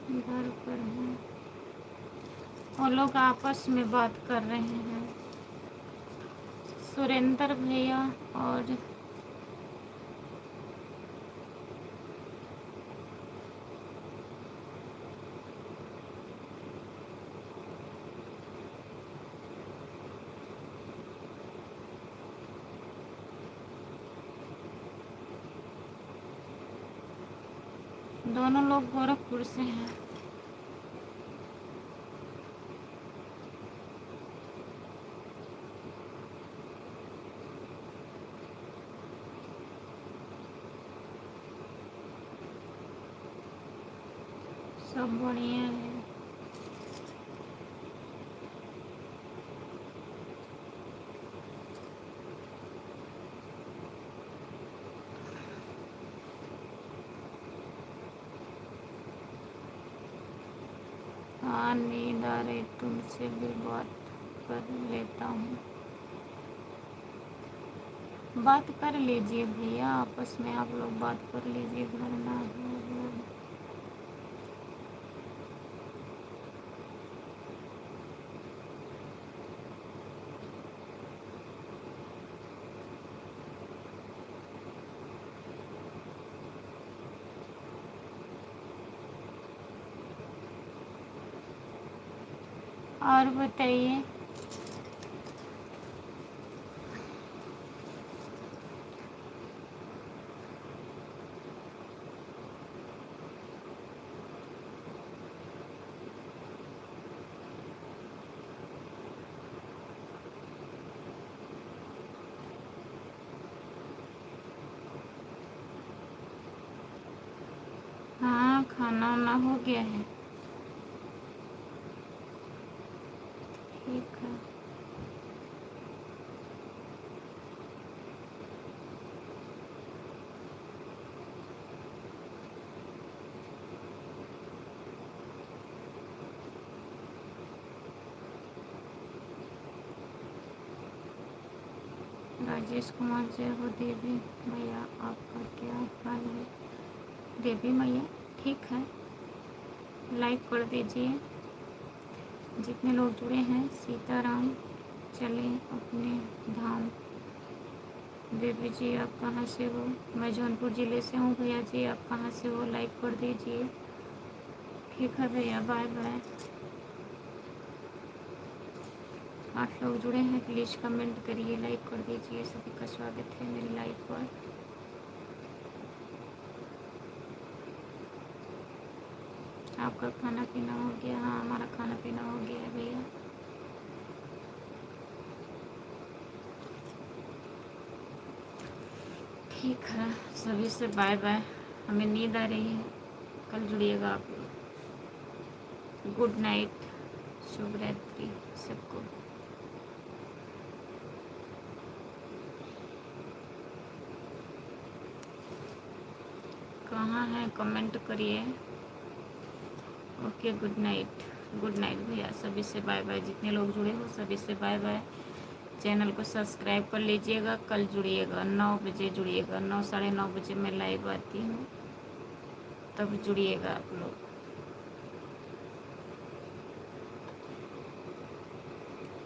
घर पर हैं। वो लोग आपस में बात कर रहे हैं, सुरेंद्र भैया और दोनों लोग गोरखपुर से हैं। सब बढ़िया है। हाँ नींद आ रही, तुमसे भी बात कर लेता हूँ। बात कर लीजिए भैया, आपस में आप लोग बात कर लीजिए, घर ना है। और बताइए। हाँ खाना वाना हो गया है। ठीक है। राजेश कुमार जय हो देवी मैया, आपका क्या हाल है? देवी मैया ठीक है। लाइक कर दीजिए। जितने लोग जुड़े हैं, सीताराम चले अपने धाम। देवी जी आप कहाँ से हो? मैं जौनपुर ज़िले से हूँ। भैया जी आप कहाँ से हो? लाइक कर दीजिए। ठीक है भैया, बाय बाय। 8 लोग जुड़े हैं, प्लीज़ कमेंट करिए, लाइक कर दीजिए। सभी का स्वागत है मेरी लाइव पर। आपका खाना पीना हो गया? हाँ, हमारा खाना पीना हो गया है भैया। ठीक है, सभी से बाय बाय। हमें नींद आ रही है, कल जुड़िएगा आप लोग। गुड नाइट, शुभ रात्रि सबको। कहाँ हैं? कमेंट करिए। Okay, good night. Good night भैया, सभी से बाय बाय। जितने लोग जुड़े हो सभी से बाय बाय। चैनल को सब्सक्राइब कर लीजिएगा। कल जुड़िएगा 9 बजे, जुड़िएगा 9 साढ़े 9 बजे मैं लाइव आती हूँ, तब जुड़िएगा आप लोग।